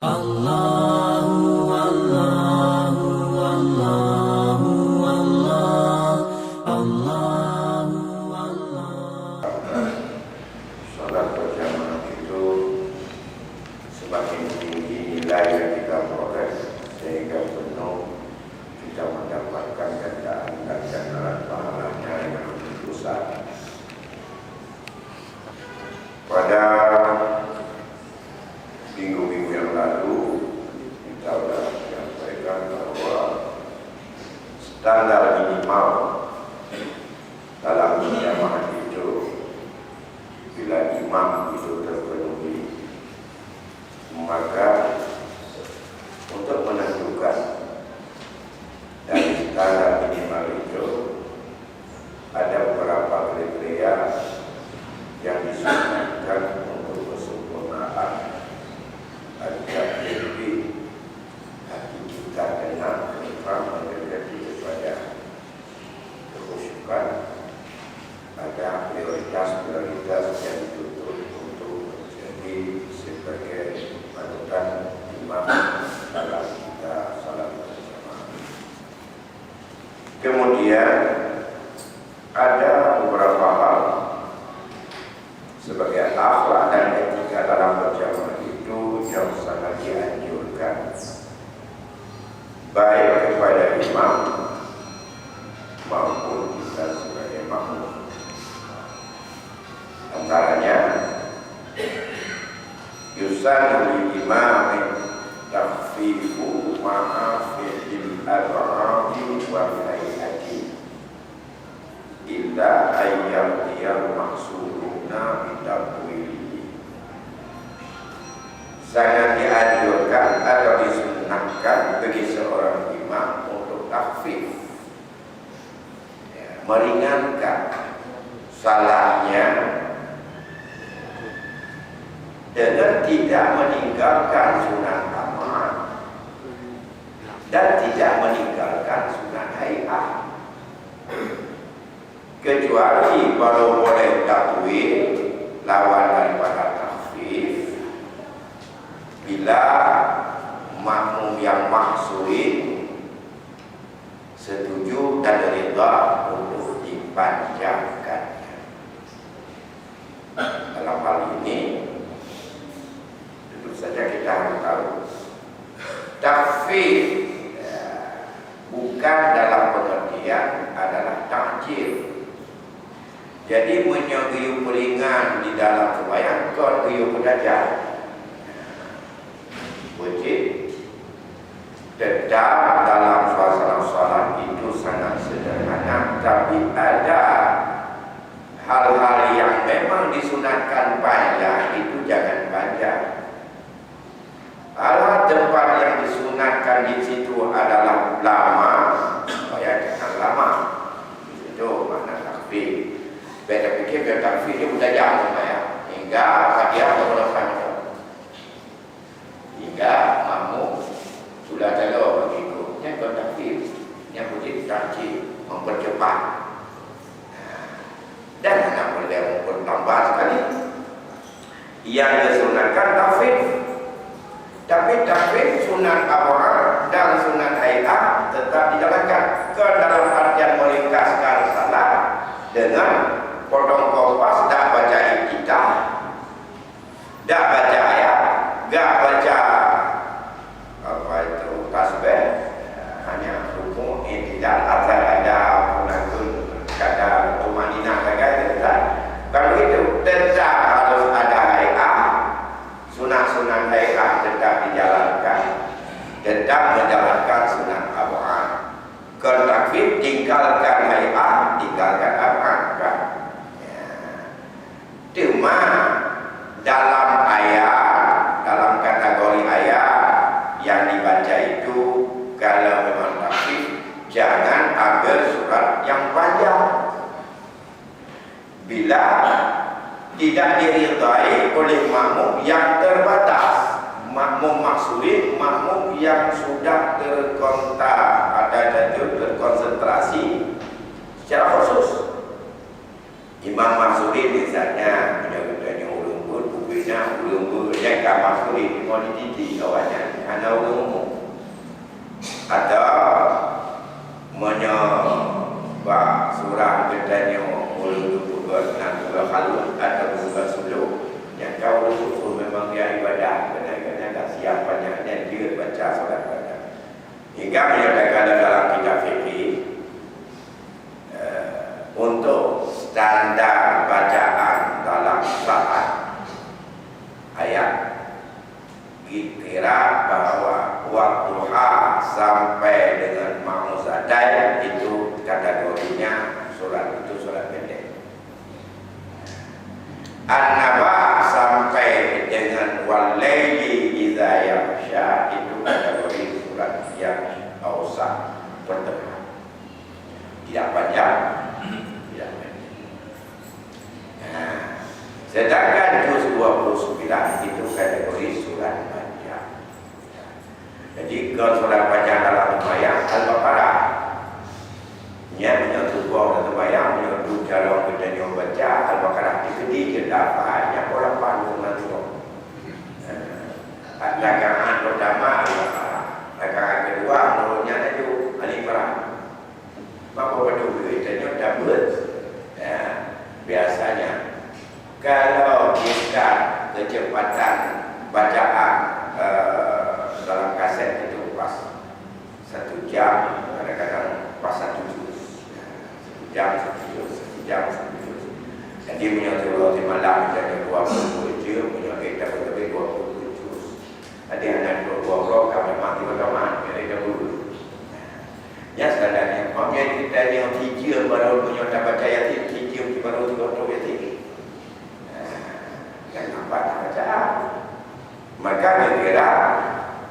Allahu Allahu Allahu Allah Allahu Allah. Salat berjamaah itu semakin tinggi nilai yang kita peroleh sehingga penuh kita mendapatkan ganjaran pahalanya yang lebih besar. Pada minggu-minggu yang lalu kita sudah menyampaikan bahwa standar minimal dalam jamaah itu bila imam itu terpenuhi, maka untuk menentukan dari standar minimal itu ada beberapa kriteria yang disunahkan untuk kesempurnaan agar lebih hati kita tenang, tenang menjadi kepada kekhusyukan. Ada prioritas-prioritas yang dituntut untuk menjadi sebagai panutan imam dalam kita salat berjamaah. Kemudian ada beberapa hal sebagai akhlak dan etika dalam berjamaah itu yang sangat dianjurkan baik kepada imam maupun kita sebagai makmum. Antaranya yusannu imamin takhfifu ma'a fi'il al-ra'i wa hayati illa ayyamtiyal maksuduna bitakwili. Sangat dianjurkan atau disunnahkan bagi seorang imam untuk takhfif, meringankan salahnya dengan tidak meninggalkan sunat amal dan tidak meninggalkan sunat hay'ah, kecuali kalau boleh takwil lawan daripada takhfif bila makmum yang maksurin setuju dan rida untuk dipanjangkannya. Dalam hal ini tentu saja kita harus tahu takhfif bukan dalam pengertian adalah ta'jil. Jadi menyeguyup peringan di dalam sembahyang kau guyup belajar wajib. Tetap dalam suasana salat itu sangat sederhana, tapi ada hal-hal yang memang disunatkan panjang itu jangan panjang. Hal-hal tempat yang disunatkan di situ adalah lama, supaya jangan lama. Itu makna takhfif. Beda fikir biar takhfif dia mudah jam ya, hingga hadiah berapa hingga makmum sudah jauh mengikutnya ke takhfif yang boleh ta'jil, mempercepat dan hanya boleh memperlambat sekali. Yang disunatkan takhfif, tapi takhfif sunat awal dan sunat hay'ah tetap dijalankan ke dalam artian meringkaskan salat dengan potong kompas, tak baca iktidal, tak baca ayat, tak baca apa itu tasbih, hanya rukuk iktidal asal ada punakun kata tumanina saja tetap. Kalau itu tetap harus ada hay'ah, sunat-sunat hay'ah tetap dijalankan, tetap menjalankan sunat awal. Kalau takhfif tinggalkan hay'ah, tinggalkan awal. Cuma dalam ayat, dalam kategori ayat yang dibaca itu, kalau memang takhfif, jangan ambil surat yang panjang. Bila tidak diridai oleh makmum yang terbatas, makmum maksurin, makmum yang sudah terkontak, ada terkonsentrasi secara khusus. Imam maksurin misalnya punya ulun pun Bina ulung yang kamar sulit mau dititi kawannya anak ulung atau menyebab surah gedanya ulung juga nanti kalau atau juga suluk yang kau ulung memang dia ibadah benar-benar tak siapanya dan dia baca solat pada hingga menyatakan dalam kitab fikih untuk standar bacaan dalam saat ayat dikira bahwa waktu sampai dengan ma'uzadai itu kategorinya surat itu surat pendek. An-Naba sampai dengan wal-laili idza yaghsha itu kategori surat yang awsat pertengah. Tidak panjang, tidak pendek. Nah, sedangkan juz 29 itu kategori surat panjang. Jadi kalau surat panjang dalam sembahyang Al-Baqarah nya menyatu buah dalam sembahyang menyatu jalan kita yang baca Al-Baqarah dikedi je dapatnya orang pandang nanti. Rakaat pertama Al-Baqarah, rakaat kedua menurutnya itu Al-Imran. Maka pada beritanya double. Biasanya kalau kita kecepatan bacaan dalam kaset itu pas 1 jam, kadang-kadang pas 1 juz, 1 jam 1 juz, 1 jam 1 juz. Jadi menyatu roti malam misalnya 20 juz, menyatu kita lebih 20 juz. Ada yang 20 rokam memang tiba-tiba mereka dulu. Ya sebenarnya, makanya kita yang 3 baru punya dapat baca ayat 3 baru 3 ayat 3. Yang nampak tak baca. Maka kira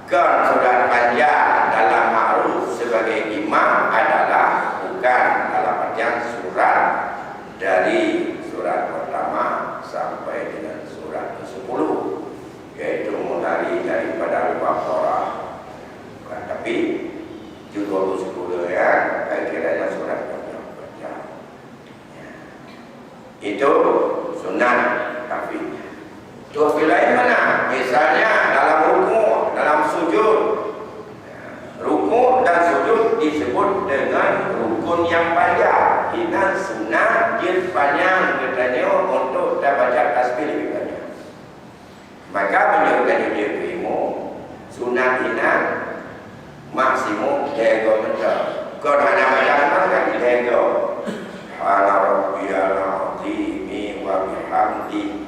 kan surat panjang dalam ma'ruf sebagai imam adalah bukan dalam artian surat dari surat pertama sampai dengan surat ke-10, yaitu mulai daripada Al-Baqarah. Tapi juga 10 ya, kira-kira surat panjang. Itu sunat kafirnya. Terus lain mana? Misalnya dalam ruku, dalam sujud. Ruku dan sujud disebut dengan rukun yang panjang. Ini sunat dia panjang katanya untuk kita baca tasbih lebih banyak. Maka menyebutkan dia ilmu sunat ini maksimum 3 menit. Kalau hanya baca kan 3. Ala rabbiyal azim wa bihamdi.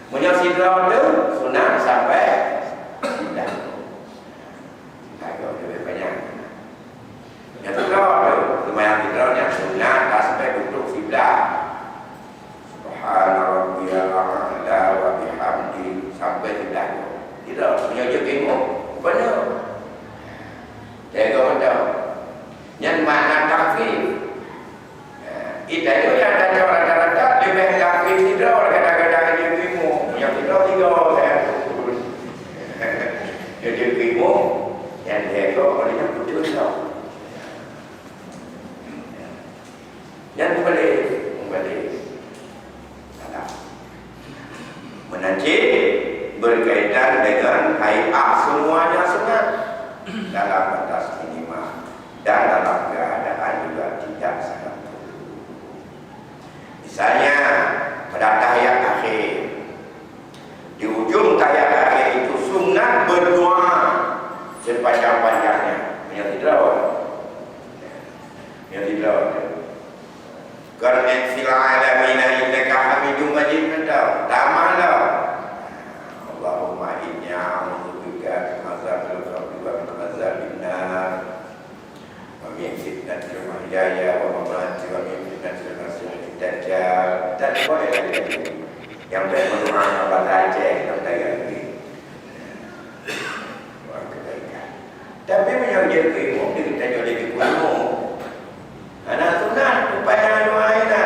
Menyosidrah itu sunat sampai tidak. Agak lebih banyak. Menyosidrah itu lumayan sidrahnya sunat sampai duduk sebelah. Subhana rabbiyal a'la wa bihamdi sampai sebelah. Tidak punya ilmu benar. Jaga betul. Yang makna takfir. Itu yang ada rata-rata lebih takfir sidrah kadang-kadang yang kita 3 orang jadi ilmu yang dia olehnya betul tau yang kembali salah menajib berkaitan dengan hayat semuanya sunat dalam batas minimal dan dalam keadaan juga tidak sangat misalnya pada tahiyat akhir. Di ujung tahiyat akhir itu sunat berdoa sepanjang-panjangnya. Yang tidak. Karena fil alamin innaka hamidum majid mentau. Tamahlah. Allahumma inni a'udzubika min azabil qabri wa min azabin nar. Wa min fitnatil mahyaya wa mamati wa min fitnatil masiihid dajjal. Dan boleh yang bermenurut pada Aceh yang saya lagi tapi menyebut ilmu kita jadi ilmu anak sunat upaya doaina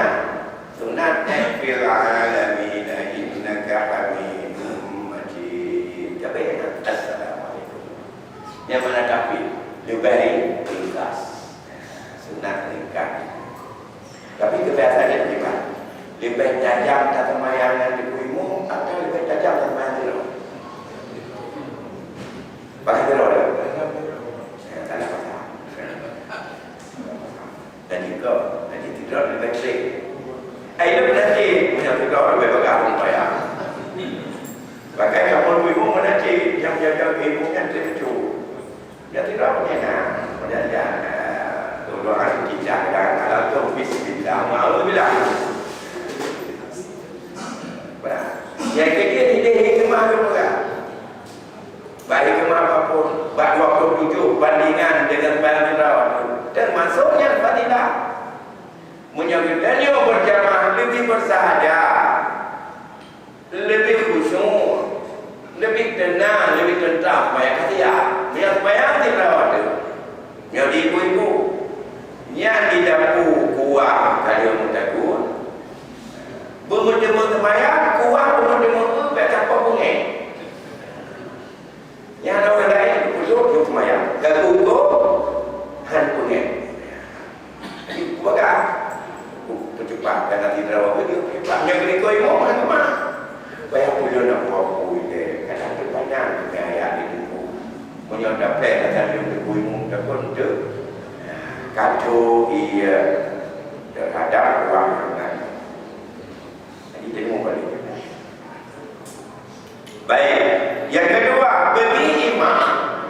sunat fil alamin innaka hamidum majid tapi assalamualaikum yang mana kafir lebih ringkas sunat ringkas tapi kebiasaannya gimana lebih tajam tak semayangan di kuimu atau Pakai teror dah. Tak ada pasal. Dan juga nanti tidur di bateri. Itu nanti punya tidur lebih bagus rumah ya. Pakai kapal ibu nanti yang jaga ibu kan tercu. Dia tidur punya nak. Kemudian doakan kita dan kalau tu bismillah malu bilang. Yang ketiga tidak hikmah juga. Baik hikmah apapun, bab waktu 7 bandingan dengan banding rawat termasuknya fadilah. Menyebutnya berjamaah lebih bersahaja, lebih khusyuk, lebih tenang, lebih tentram. Banyak kata yang banyak dirawat itu. Yang ibu-ibu, yang di dapur kuah kalian mutakun. Bermula-mula semayang, kuah bermula-mula baca apa bunga. Yang ada orang lain, khusus semayang. Kalau ukur, han bunga. Jadi, bukan. Percepat, dan nanti terawak dia cepat. Yang kena kau imam, han kemana? Banyak punya nak buat kuih dia. Kadang tu banyak, kena ayat di tubuh. Punya dapat, kadang dia untuk kuih imam, tak pun tu. Kacau ia terhadap orang yang lain. Tengok balik. Baik. Yang kedua, bagi imam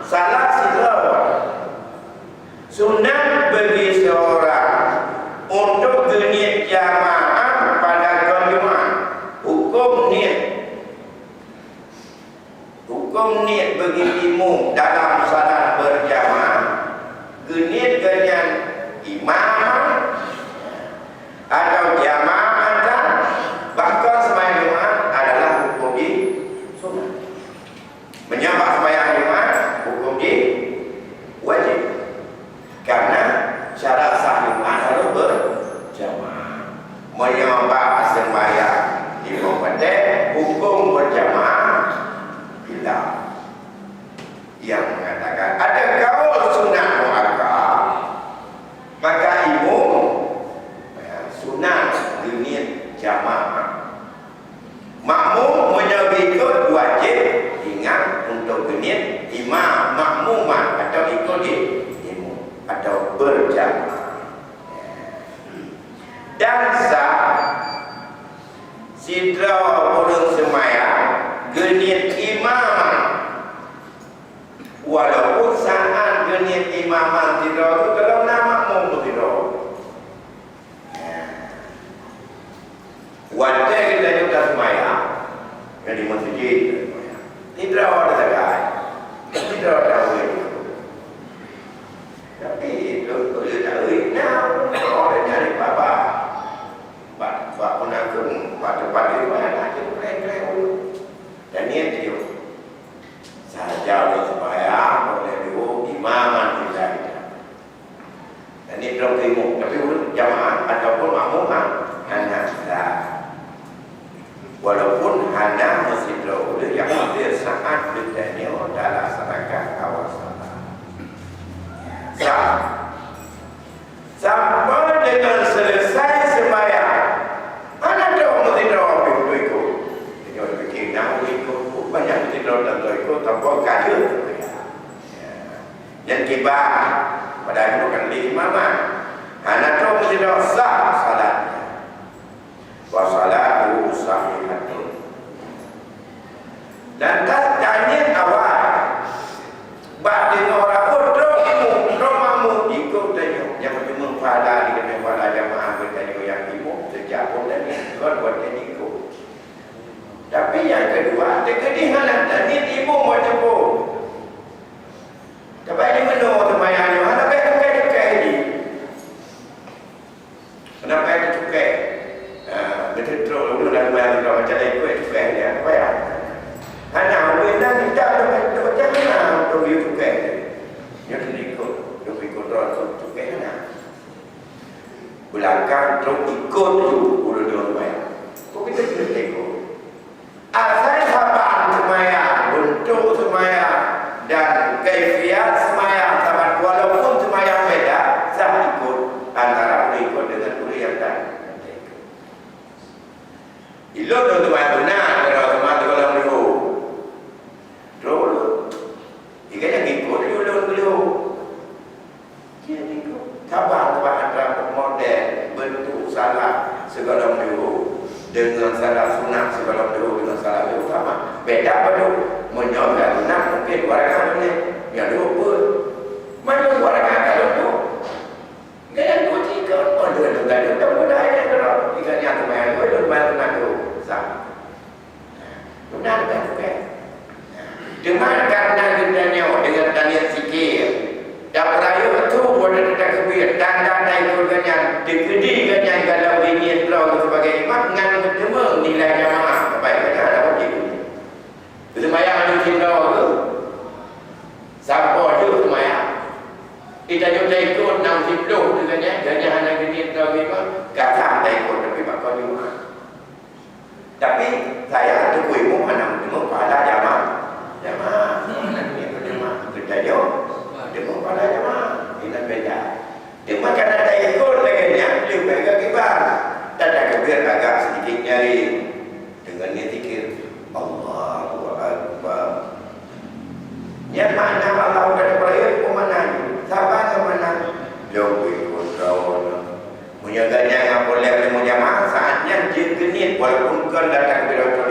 salah sidrawat. Sunat bagi seorang untuk niat jamaah pada kaum Jumaat. Hukum niat bagi imam dalam salat berjamaah. Niat dengan imam atau jamaah. Bahkan sembahyang Jumaat adalah hukum di sunat. Menyembah sembahyang Jumaat hukum di wajib. Karena syarat sah Jumaat harus berjamaah. Menyembah sembahyang imam pendek hukum berjamaah bila yang mengatakan ada kaul sunat muakkad, maka imam sunat niat jamaah. Makmum menyebut wajib ingat untuk niat imam makmuman atau ikut imam atau berjamaah. Dan sah sidra orang semayang niat imam walaupun saat niat imaman sidra itu kalau nama makmum sidra. Wajar kita juga semayang yang di masjid tidak ada zakat, tidak ada duit. Tapi itu ada duit. Nah, orang nyari apa? Pak pun aku tempat itu banyak lagi keren-keren dulu. Dan niat dia saja oleh semayang oleh dulu imaman kita. Dan ini belum timur, tapi jamaah ataupun makmuman hanya kita. Walaupun hanya masjid dahulu yang hampir saat bedanya dalam laksanakan kawasan. Sampai dengan selesai sembahyang, mana ada masjid dahulu ikut. Dia fikir nak ikut banyak masjid dahulu ikut tanpa kaya. Yang kibar pada itu kan imaman. Hanya ada masjid dahulu sah salatnya. Wassalatu sahihatun. Dan tanya awal bagi orang bodoh mamu ikut tanya yang berjumpa pada di dalam pada jamaah bertanya yang ibu sejak pun dan ikut buat ikut. Tapi yang kedua kekedihan dan ibu mau jemput. Tapi ini menurut temayanya mana baik cukai ini. Kenapa itu cukai? Betul dulu dah bayar kalau macam ikut cukai dia apa ya? Hanya orang kita ada macam mana untuk cukai? Yang ikut orang cukai mana? Belakang terus ikut tu udah dia bayar. Kok kita tidak ikut? Asal sahabat semayang, bentuk semayang dan kaifiat semayang sahabat walaupun semayang beda, saya ikut antara ikut dengan yang tak. Ilo tu benar kalau teman tu kalau dulu. Dulu Jika yang ikut dulu. Dia ikut. Sabar antara model bentuk salah segala dulu dengan salah sunat segala dulu dengan salah dulu sama. Beda pada menyokong sunat mungkin warga boleh yang dulu pun. Mana warga kalau tu? Gaya tu jika orang tu tadi tu budaya kalau jika dia tu main tu main tu sama. Benar kan? Dengan karena gendanya dengan talian sikit dan perayaan itu boleh tidak kebir tanda naik kurganya digedi ganya kalau ini terlalu sebagai imam dengan bertemu nilai jamaah baik ada wajib semayang ada cinta tu siapa tu semayang kita juga ikut 60 dengannya ganya anak gedi terlalu imam kata tak ikut tapi bakal juga tapi saya tu kuimu mana bertemu pada jamaah nanti berjemaah kita jauh berjemaah pada jemaah ini beda cuma karena tak ikut lagi dia pegang kibar tak ada kebir agak sedikit nyari dengan dia fikir Allahu Akbar yang mana Allah dari perayaan mana sabar mana jauh ikut kau menyaganya yang boleh berjemaah saatnya dia genit walaupun kau datang ke dalam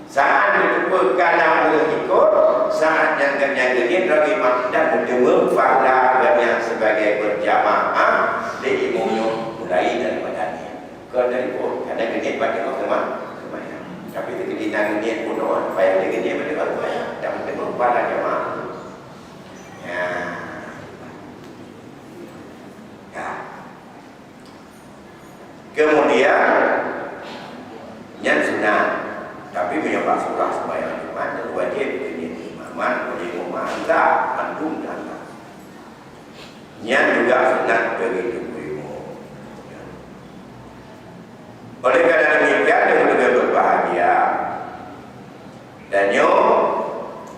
saat berjumpa kalau boleh ikut saat yang gini lagi dan berjumpa pada yang sebagai berjamaah di imamnya mulai daripada ni kalau dari pun kadang gini pada kemana tapi ketika gini pun apa yang gini pada kemana dan berjumpa pada jamaah kemudian yang sunnah tapi punya surah sembahyang Jumat wajib ini imaman oleh umat andum dan yang juga sunat bagi tubuhmu. Oleh karena demikian dengan berbahagia dan yo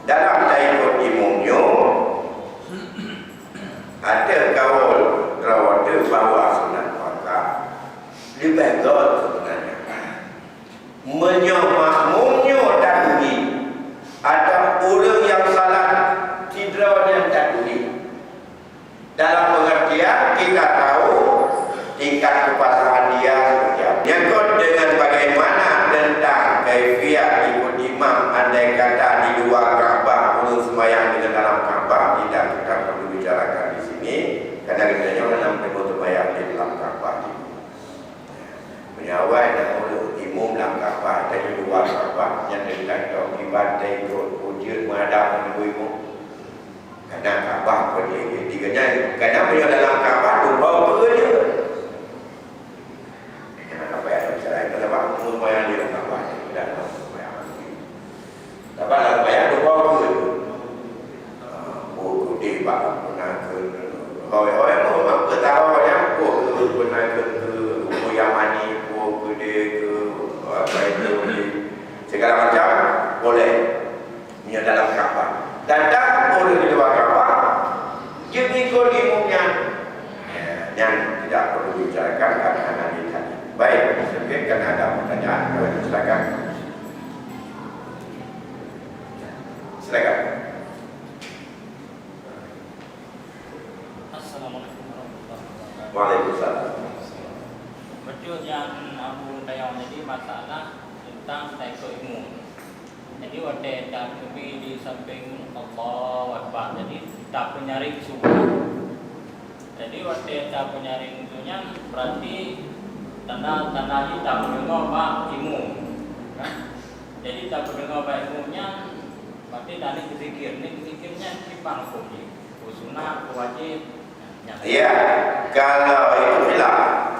dalam taikut imamnya ada kaul rawat bahawa sunat wakaf lebih god sebenarnya makmumnya dahulu ada orang yang salah tidra dan dahulu dalam pengertian kita tahu tingkat kepasrahan dia seperti apa nyangkut dengan bagaimana tentang kaifiat ikut imam andai kata di luar Kaabah orang sembahyang di dalam Kaabah tidak kita perlu bicarakan di sini karena kita orang perlu sembahyang di dalam Kaabah menyawai dan umum dalam Kaabah dan di luar Kaabah yang dikatakan di bantai wujud menghadap ibu karena Kaabah pergi karena beliau dalam Kaabah tu bawa dia apa yang bicara itu sebab umum yang di dalam Kaabah tidak ada sembahyang tapi dalam sembahyang tu bawa dia buku di bak pernah ke hoi mau ketawa yang pernah ke Yamani ke apa itu segala macam boleh punya dalam Kaabah dan boleh di luar Kaabah dia ikut imamnya yang tidak perlu dibicarakan karena nanti tadi baik mungkin kan ada pertanyaan silakan Assalamualaikum warahmatullahi wabarakatuh. Waalaikumsalam. Betul yang Abu Tayang jadi masalah tentang taikut imam. Jadi waktu tak cubi di samping Allah Akbar. Jadi tak penyaring sunnah. Jadi waktu tak penyaring itunya berarti tanda ini tak mendengar pak imam. Kan? Jadi tak mendengar pak imamnya berarti tadi kezikir. Ini kezikirnya simpang hukumnya. Sunnah wajib. Ya, kalau itu hilang.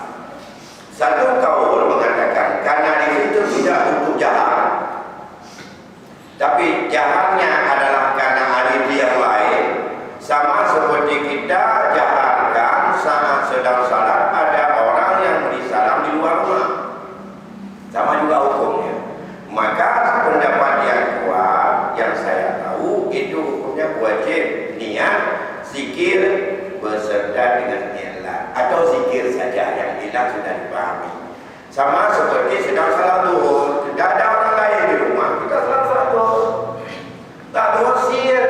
Satu kaul mengatakan karena di situ tidak untuk jahat, tapi jahatnya adalah karena alibi yang lain. Sama seperti kita jahatkan saat sedang salat ada orang yang beri salam di luar rumah, sama juga hukumnya. Maka pendapat yang kuat yang saya tahu itu hukumnya wajib niat zikir beserta dengan ilah atau zikir saja yang ilah sudah dipahami. Sama seperti sedang salat zuhur, tidak ada orang lain di rumah, kita salat zuhur. Tak doa sir,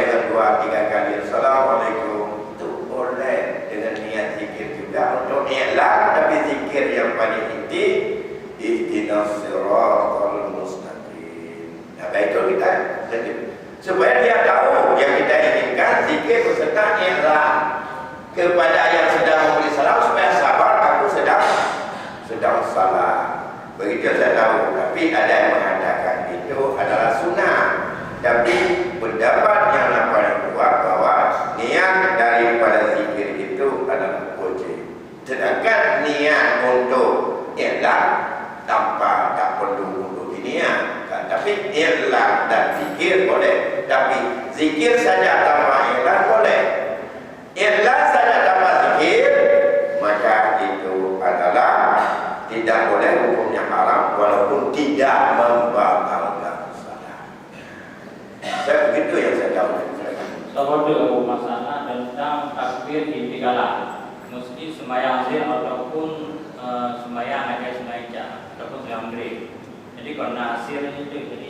dengan 2-3 kali Assalamualaikum, itu boleh dengan niat zikir juga untuk niatlah, tapi zikir yang paling inti ihdinas siratal mustaqim. Nah, baik itu kita supaya dia tahu yang kita inginkan zikir beserta niatlah kepada yang sedang memberi salam supaya sabar, aku sedang salah. Begitu saya tahu. Tapi ada yang mengatakan itu adalah sunnah. Tapi pendapat yang paling kuat bahwa niat daripada zikir itu adalah wajib. Sedangkan niat untuk ialah tanpa tak perlu untuk niat. Tapi ialah dan zikir boleh. Tapi zikir saja tanpa ialah boleh. Ialah saja tanpa zikir, maka itu adalah tidak boleh, hukumnya haram walaupun tidak membatalkan salat. Saya begitu yang saya tahu. Sahabat masalah tentang takbir intikala, mesti sembahyang zikir ataupun sembahyang ada sembahyang ataupun sembahyang maghrib. Jadi karena asir itu jadi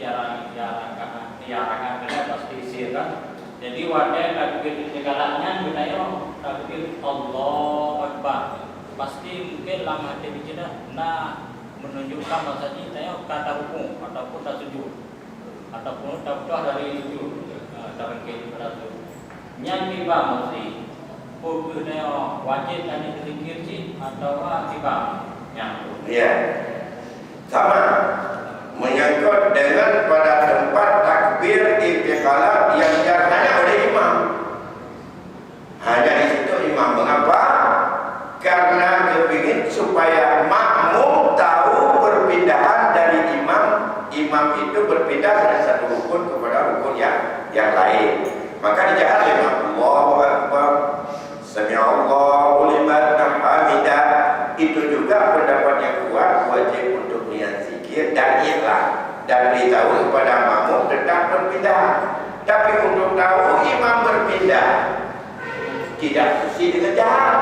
diarahkan kita pasti sir kan. Jadi wadah takbir intikalanya gunayo takbir Allahu Akbar. Pasti mungkin dalam hati kita nak menunjukkan bahasanya saya kata hukum ataupun tak sujud ataupun tak dari sujud dalam kehidupan itu. Yang tiba mesti hukumnya wajib dan dikir sih atau tiba yang. Ya, sama menyangkut dengan pada tempat takbir intikala yang hanya oleh imam. Hanya di situ imam. Mengapa? Karena kepingin supaya makmum tahu perpindahan dari imam itu berpindah dari satu rukun kepada rukun yang lain. Maka dijahar imam Allahu Akbar, Sami'allahu liman hamidah. Itu juga pendapat yang kuat, wajib untuk niat zikir dan ikhlas dan beritahu kepada makmum tentang perpindahan. Tapi untuk tahu imam berpindah tidak mesti dengan jahar.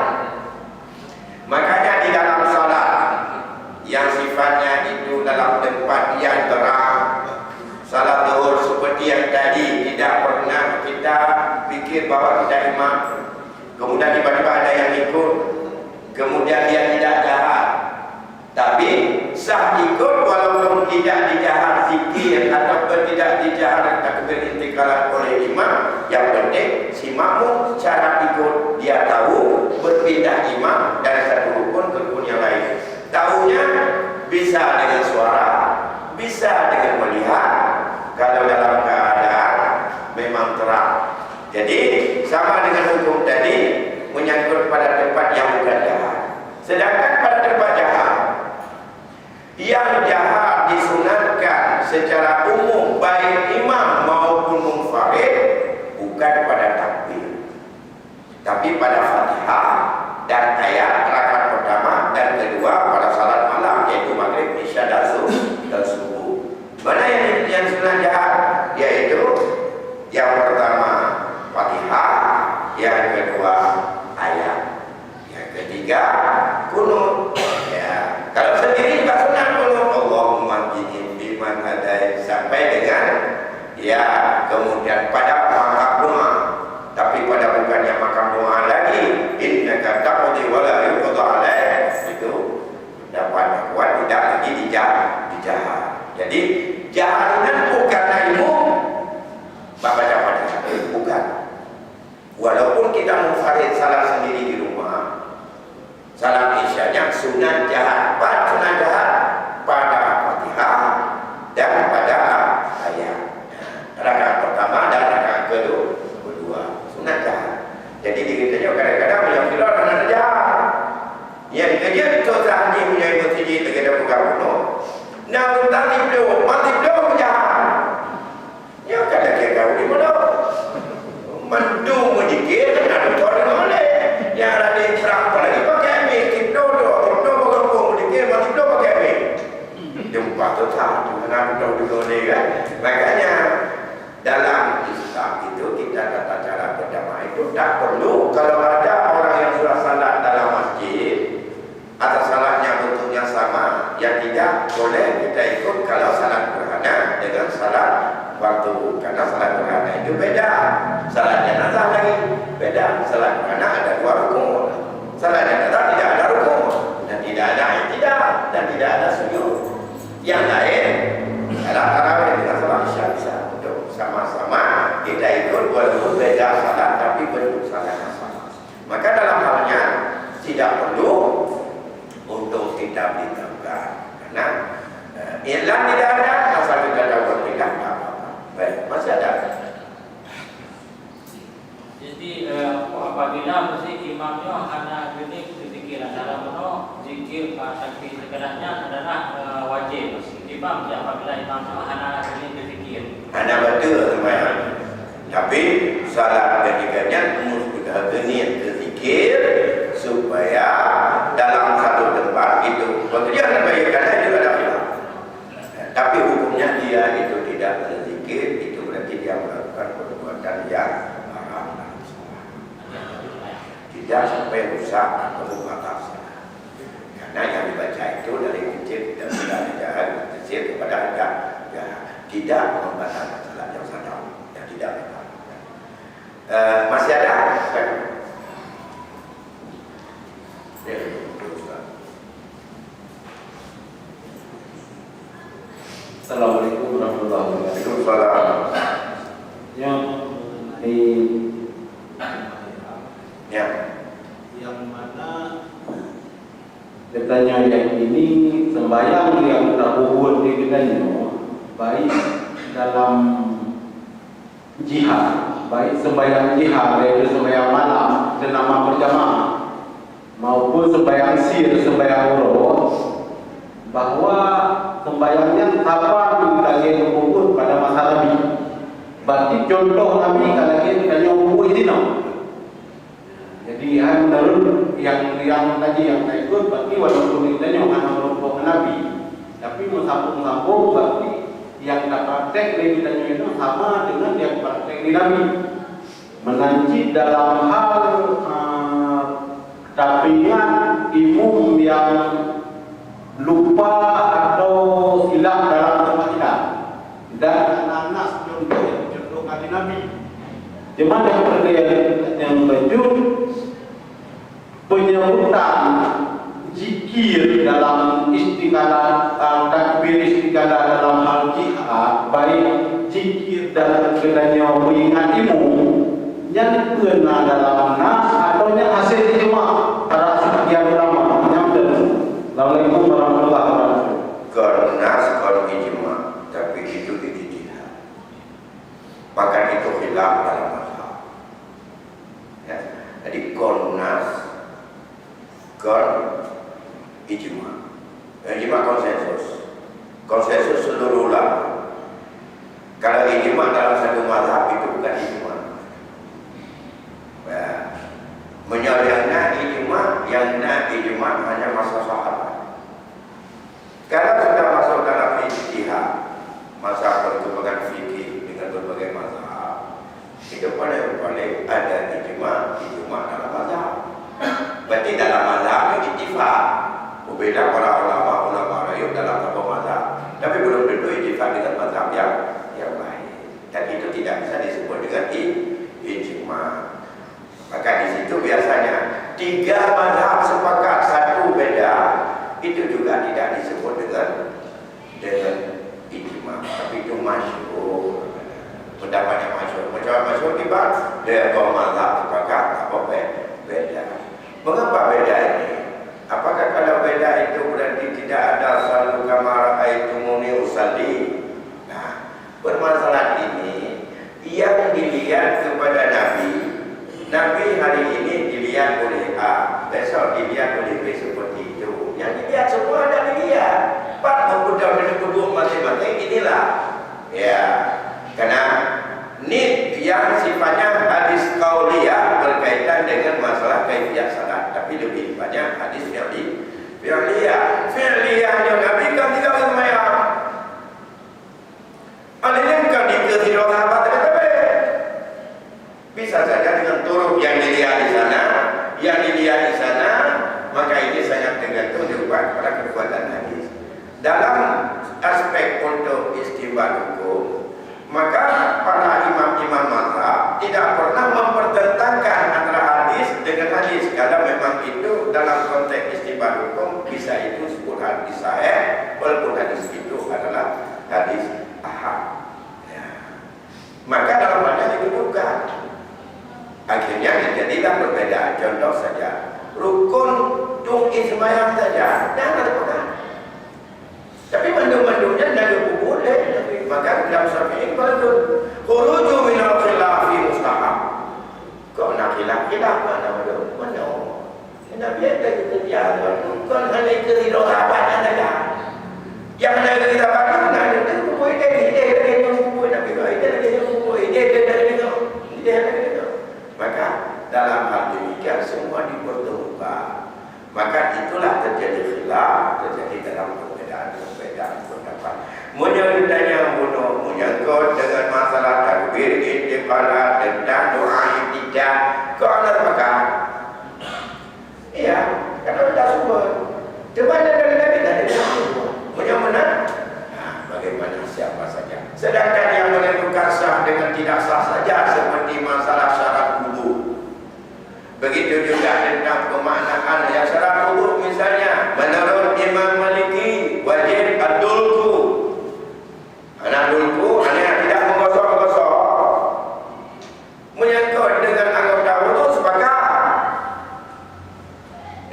Makanya di dalam salat yang sifatnya itu dalam tempat yang terang, salat zuhur seperti yang tadi, tidak pernah kita pikir bahwa kita imam, kemudian tiba-tiba ada yang ikut, kemudian dia tidak jahat, tapi sah ikut walaupun tidak dijahar zikir ataupun tidak dijahar takbir intikalat oleh imam. Yang penting si makmum cara ikut dia tahu berpindah imam dari satu rukun ke rukun yang lain. Tahunya bisa dengan suara, bisa dengan melihat kalau dalam keadaan memang terang. Jadi sama dengan hukum tadi menyangkut pada tempat yang bukan jahat. Sedangkan pada tempat jahat, yang jahat disunatkan secara umum baik imam maupun munfarid bukan pada takbir, tapi pada Fatihah dan ayat rakaat pertama dan kedua pada salat malam, yaitu maghrib, isya dan subuh. Mana yang sunat jahat? Yaitu yang pertama Fatihah, yang kedua ayat, yang ketiga kunut. Ya, kalau sendiri juga sunat kunut. Allahumma hdini biman hadait sampai dengan ya kemudian pada makam doa. Tapi pada bukannya makam doa lagi, innaka taqdi wa la yuqda alaik, itu dapat kuat tidak lagi dijahar. Jadi jaharinan bukanlah ilmu baca Fatihah, bukan. Walaupun kita munfarid salat sendiri di rumah, salat isyanya sunat jahat, sunat jahat pada Fatihah dan pada ayat rakaat pertama dan rakaat kedua sunat jahat. Jadi dikitanya kadang-kadang yang tidak ada jahat. Yang kerja itu tadi punya masjid kita buka penuh. Nah, tadi mati belum jahat. Ya kadang dia kau di mana? Mendung menjikir dan boleh. Yang ada di terang lagi pakai mic, kita bergabung menjikir mati belum pakai mic. Jumpa total dengan dulu ni kan. Makanya dalam Islam itu kita tata cara berjamaah itu tak perlu kalau ada orang yang sudah salat dalam masjid atau salatnya bentuknya sama, yang tidak boleh kita ikut kalau salat gerhana dengan salat waktu, karena salat gerhana itu beda. salat jenazah lagi beda. Salat anak ada 2 rukun, salat jenazah tidak ada rukun dan tidak ada i'tidal dan tidak ada sujud. Yang lain adalah tarawih dengan salat isya bisa untuk sama-sama kita ikut walaupun beda salat tapi bentuk salat yang sama. Maka dalam halnya tidak perlu untuk kita ditambah karena iklan tidak ada, asal kita dapat tidak apa-apa. Baik, masih ada. Jadi apabila mesti imamnya hanya gini berzikiran dalam meno zikir takbir sebenarnya adalah wajib. Imam apabila imamnya hanya gini berzikir. Hanya betul sembahyang. Tapi salat ketiganya sudah berniat berzikir supaya dalam satu tempat itu bekerja kebaikan juga ada khilaf. Tapi hukumnya dia itu tidak berzikir, itu berarti dia melakukan perbuatan yang haram dalam salat. Tidak sampai rusak atau membatalkan. Karena yang dibaca itu dari kecil dan tidak ada kecil kepada ada ya, tidak membatalkan salat yang sadar, yang tidak membatalkan. Masih ada? Ya, Assalamualaikum warahmatullahi wabarakatuh. Waalaikumsalam. Yang di Ya. yang mana katanya yang ini sembahyang yang terhubung di kitanya baik dalam jihad, baik sembahyang jihad yaitu sembahyang malam senama berjamaah maupun sembahyang sir, sembahyang roh, bahwa sembahyangnya apa dikali kubur pada masa Nabi. Berarti contoh Nabi kalau kita nyobur ini no. Jadi menurut yang tadi yang saya ikut berarti walaupun kita hanya merupakan Nabi, tapi sambung berarti yang praktek dari kita itu sama dengan yang praktek di Nabi. Menanci dalam hal tapingan imum yang lupa atau silap dalam tempat kita dan anak contoh kali Nabi. Cuma yang baju penyebutan zikir dalam istiqalah takbir istiqalah dalam hal jihad, baik zikir dan kenanya mengingat ilmu yang kena dalam nas atau yang hasil ijma para sebagian ulama yang benar. Assalamualaikum warahmatullahi wabarakatuh. Nas kon ijma, tapi itu ijtihad. Maka itu khilaf dalam mazhab. Ya. Jadi nas kon ijma. Ijma konsensus seluruh ulama. Kalau ijma dalam satu mazhab itu bukan ijma. Ya. Menyalahnya ijma yang ijma hanya masa sahabat. Kalau sudah masuk dalam ijtihad, masa perkembangan fikih dengan berbagai mazhab, itu paling ada ijma dalam mazhab. Berarti dalam mazhab ittifaq. Berbeda para ulama rayu dalam beberapa mazhab, tapi belum tentu ittifaq dengan mazhab yang lain. Dan itu tidak bisa disebut dengan ijma. Maka di situ biasanya 3 mazhab sepakat, 1 beda. Itu juga tidak disebut dengan ijma, tapi itu masyhur. Pendapatnya masyhur. Macam masyhur tiba dia mazhab sepakat apa beda. Mengapa beda ini? Apakah kalau beda itu berarti tidak ada salu kama raaitumuni usalli? Nah, permasalahan ini yang dilihat kepada Nabi hari ini dilihat oleh A, besok dilihat oleh B seperti itu. Yang dilihat semua ada dilihat. Pak memudar dengan kedua masing-masing inilah. Ya, karena ini yang sifatnya hadis qauliyah berkaitan dengan masalah kaifiyah salat, tapi lebih banyak hadis fi'liyah. Fi'liyahnya Nabi kan tidak sembahyang. Alihnya kan dikira sahabat tetapi bisa saja dengan turun yang dilihat di sana, maka ini sangat tergantung pada kekuatan hadis. Dalam aspek untuk istimbat hukum, maka para imam imam mazhab tidak pernah mempertentangkan antara hadis dengan hadis. Kalau memang itu dalam konteks istilah hukum bisa itu disebut hadis sahih, walaupun hadis itu adalah hadis ahad. Ya. Maka dalam hal itu bukan. Akhirnya jadilah perbedaan. Contoh saja, rukun tung ismayang saja jangan pegang. Tapi mandu-mandunya tidak boleh. Maka dalam Syafi'i kalau khuruju min al-khilafi mustahab. Kau nak khilaf mana mandu? Mana? Nabi ada kerja kan hanya kerido apa saja. Yang ada kita baca nak itu kumpul ide kumpul Nabi ide kumpul ide. Maka dalam hal demikian semua dipertemukan. Maka itulah terjadi khilaf, terjadi dalam perbedaan pendapat. Menyangkutnya menyangkut dengan masalah takbir, intiqalah, dan doa ibtidah. Kau nak makan? Iya, karena sudah sumber. Cuma dari Nabi tadi semua. Menyangkut bagaimana siapa saja. Sedangkan yang menentukan sah dengan tidak sah saja seperti masalah syarat wudu. Begitu juga tentang pemaknaan yang syarat wudu misalnya menurut Imam Maliki wajib ad-dulku. Anak dulku hanya tidak menggosok-gosok. Menyangkut dengan anggota wudu sepakat.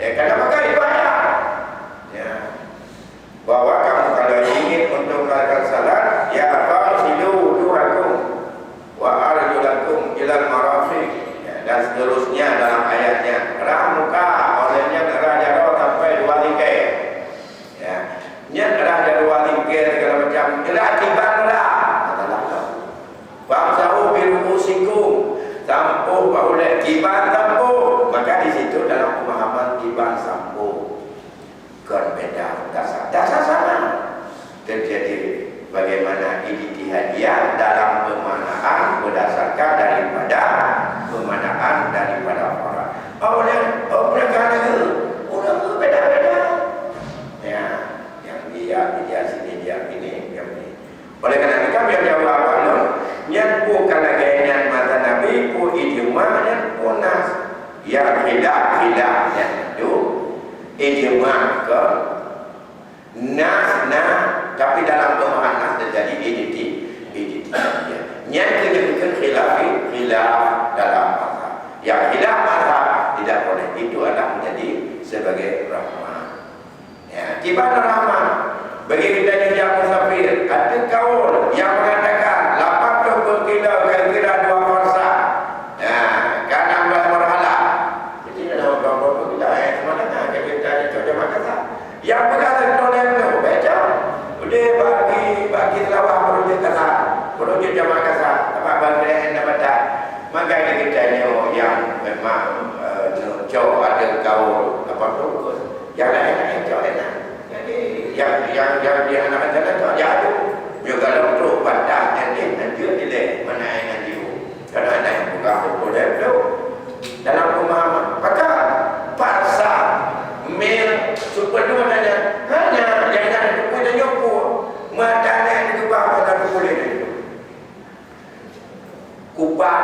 Karena maka itu ada. Ya. Bahwa kamu kalau ingin untuk melakukan salat, ya fasilu wuduhakum wa arjulakum ilal marafiq. Dan seterusnya dalam ayatnya rahmuka olehnya raja roh sampai dua tingkai ya nya raja dua tingkai segala macam akibat lah adalah bangsahu birusikum tampuh bauleh kiban tampuh. Maka di situ dalam pemahaman kiban sampuh kan beda dasar sama terjadi bagaimana ijtihadiyah dalam pemaknaan berdasarkan daripada pemaknaan daripada orang. Orang kata orang beda-beda. Ya, yang dia sini dia ini, yang ini. Oleh kerana itu kami jawab apa? Yang bukan lagi yang mata Nabi, pun ijma dan punas. Ya khilaf yang itu ijma ke nas tapi dalam pemahaman terjadi ijtihadiyah. Yang kedudukan khilaf dalam mazhab. Yang khilaf mazhab tidak boleh, itu adalah menjadi sebagai rahmah. Ya, tiba rahmah. Bagi kita yang musafir, ada kaul yang mengatakan 80 kilo kira-kira 2 farsa. Ya, kan 16 marhalah. Jadi dalam berapa kilo sebenarnya kita coba kata. Yang berkata tolong baca. Udah bagi selawat perlu kata. Perlu jamaah kata. Apa bagi dapat. Maka kita yang memang jauh ada kaul apa tu. Yang lain jauh enak. Jadi yang dia nak jalan tu jauh. Juga untuk pada nanti dia mana yang dia. Karena ada yang buka boleh tu. Dalam pemahaman. Maka parsa mil super dua hanya yang ada boleh nyopur. Mata yang dikubah pada boleh itu. Kubah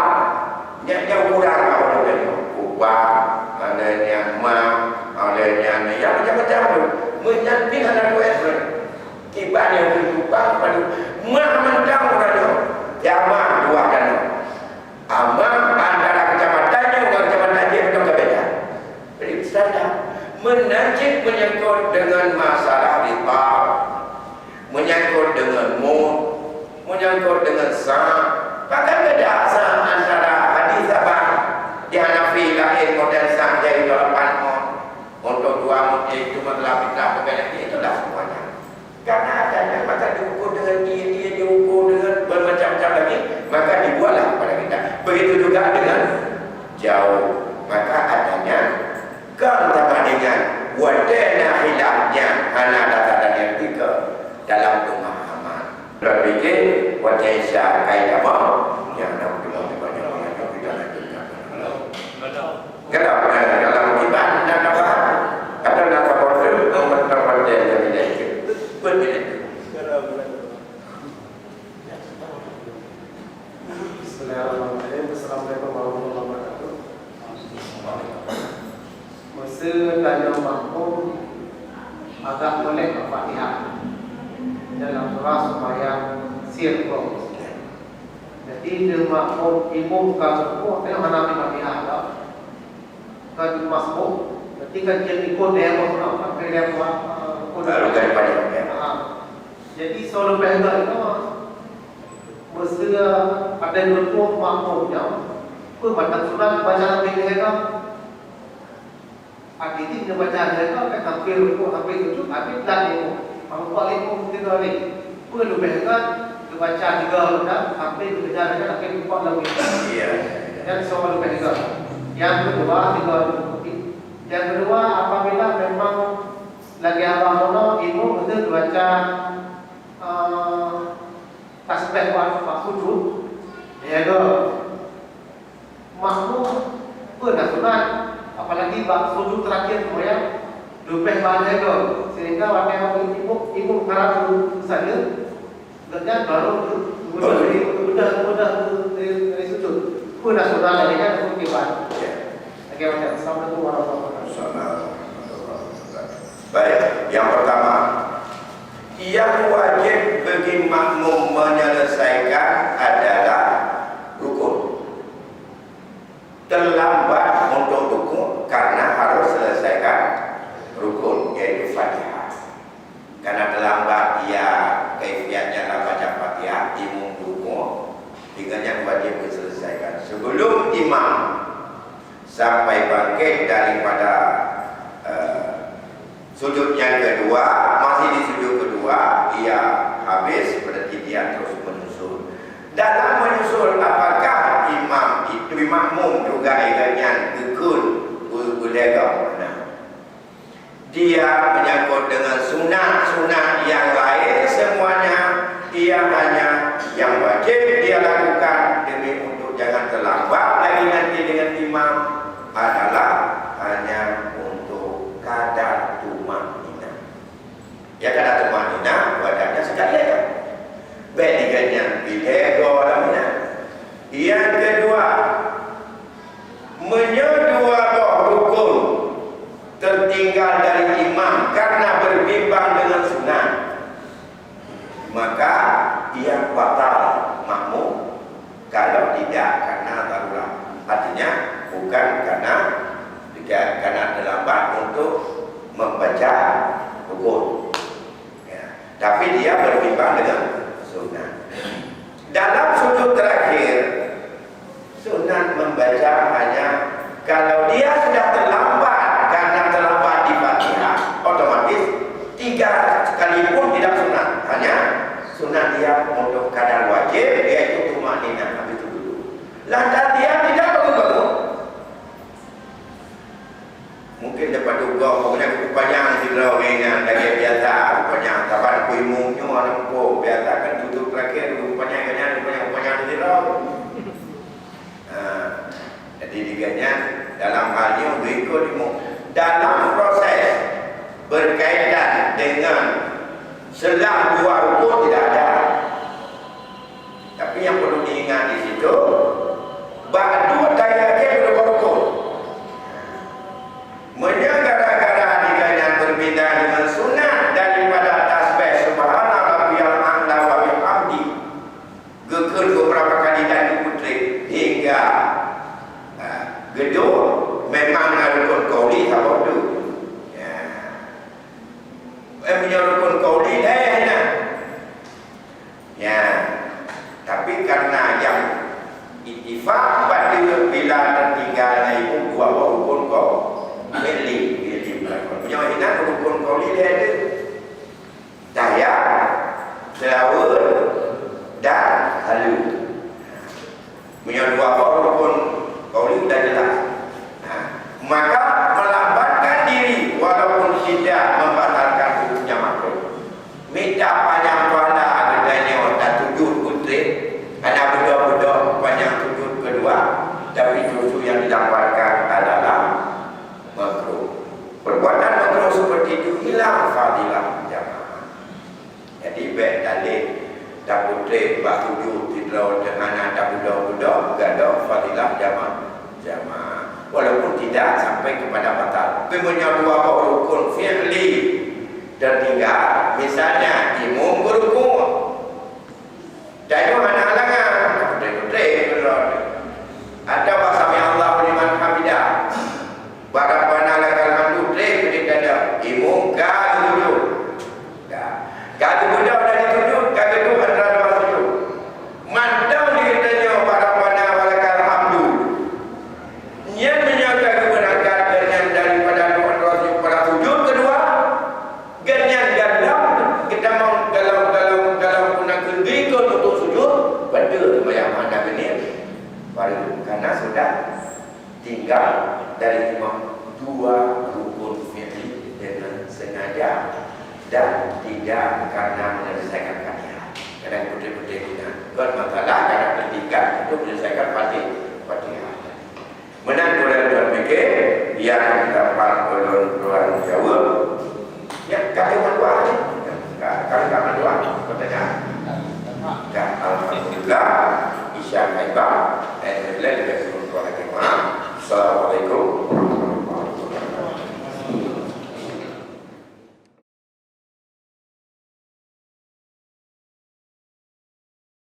yang kurang kalau dia kubah adanya adanya yang macam-macam tu menyanting ada dua ekor kiban yang berubah pada mentang orangnya jamaah dua kan aman antara kecamatannya dengan kecamatan dia betul berbeza. Jadi standar menanjik menyangkut dengan masalah riba, menyangkut dengan mud, menyangkut dengan sah. Bahkan beda sah antara hadis apa di Hanafi lahir model sah jadi 8 mud untuk 2 mud itu masalah fitnah pegawai itulah semuanya. Karena adanya maka diukur dengan dia diukur dengan bermacam-macam lagi, maka dibuatlah kepada kita. Begitu juga dengan jauh, maka adanya keterbandingan wadana khilafnya hana data yang tiga dalam pemahaman. Berpikir wajah isya kait apa yang nak banyak yang kita lanjutkan. Kalau dalam kiban dan apa atau nak apa makmum imam bukan semua tengok mana Fatihah dah kan masmum nanti kan jadi ikut dia mau nak pakai dia buat Lalu daripada jadi selalu pegang itu mesti ada rukun makmumnya pun macam sunat bacaan mereka Akhirnya dia baca mereka kan hampir rukun hampir sujud habis dah imam kalau paling mungkin hari pun lebih kan baca 3 rakaat sampai kejar kan akan 4 lagi. Iya. Dan soal kedua. Yang kedua 3 rakaat. Yang kedua apabila memang lagi abang imam betul baca tasbih waktu sujud ya ke makmum pun dah sunat apalagi bab sujud terakhir semua lebih banyak ke sehingga waktu ibu harap saja kerja baru mudah dari sujud pun dah sunat lagi kan pun kibat lagi macam Assalamualaikum warahmatullahi wabarakatuh. Baik, yang pertama yang wajib bagi makmum menyelesaikan adalah rukun. Terlambat untuk rukun karena harus selesaikan rukun yaitu Fatihah. Karena terlambat dia kaifiatnya dalam baca Fatihah, imam rukun, tinggalnya wajib diselesaikan sebelum imam sampai bangkit daripada sujud yang kedua. Masih di sujud kedua ia habis, berarti dia terus menyusul. Dalam menyusul apakah imam itu makmum juga ingin ikut berlegang? Dia menyangkut dengan sunat-sunat yang lain semuanya, ia hanya yang wajib dia lakukan demi untuk jangan terlambat lagi nanti dengan imam adalah hanya untuk kadar tumanina. Ya kadar tumanina badannya sekali aja. Bedanya bilego lamina. Yang kedua, menyedua rukun tertinggal dari imam karena berbimbang dengan sunat, maka ia batal makmum kalau tidak karena darurat. Artinya bukan karena terlambat untuk membaca rukun, ya, tapi dia berbimbang dengan sunat. Dalam sujud terakhir, sunat membaca hanya kalau dia sudah terlambat karena terlambat di Fatihah, otomatis 3 kali pun tidak sunat, hanya sunat dia untuk kadar wajib yaitu tumanina habis itu dulu. Lantas dia tidak bangun-bangun. Mungkin dapat juga pokoknya panjang tidak dengan lagi biasa panjang kapan kuimunyo orang ko biasa kan tutup terakhir panjangnya tidak. Jadi diganya dalam halnya berikut dalam proses berkaitan dengan selang 2 rukun tidak ada. Tapi yang perlu diingat di situ ba'du tayakin rukun. Gara-gara diganya berbeda dengan sunat daripada tasbih subhana rabbiyal a'la wa bihamdi geker beberapa kali dan diputri hingga gedung memang rukun qauli apa tu punya rukun qauli ya, tapi karena yang ittifaq pada bila tertinggal itu 2 rukun kau milih punya hinan rukun qauli dia ada daya selawat dan halu punya 2 rukun qauli sudah jelas. Maka melambatkan diri walaupun tidak membatalkan hukumnya makruh. Minta panjang pala adanya otak sujud putri, ada budak-budak panjang sujud kedua, tapi susu yang didapatkan adalah makruh. Perbuatan makruh seperti itu hilang fadilah jamaah. Jadi baik dalil tak putri bak sujud tidak dengan ada budak-budak gadah fadilah jamaah. Walaupun tidak sampai kepada batal. Punya 2 rukun fi'li tertinggal. Misalnya imam berrukun. Dan itu mana halangan? Putri-putri Ada bahasa Allah liman hamidah. Rabbana lakal hamdu ketika ada imu gak sujud. Gak mudah dah disujud, kata tu antara dua sujud. Mandang ditanya Rabbana walakal hamdu. Yang menyangka kebenaran ganyan daripada doa pada sujud kedua, ganyan dalam kita mau dalam guna kendikon untuk sujud pada sembahyang anda ini baru karena sudah tinggal dari dua rukun fi'li dengan sengaja dan tidak karena menyelesaikan kalian. Kadang putih-putih guna buat masalah kadang ketika untuk menyelesaikan Fatihah. Menang tuan fikir yang dapat oleh tuan jawab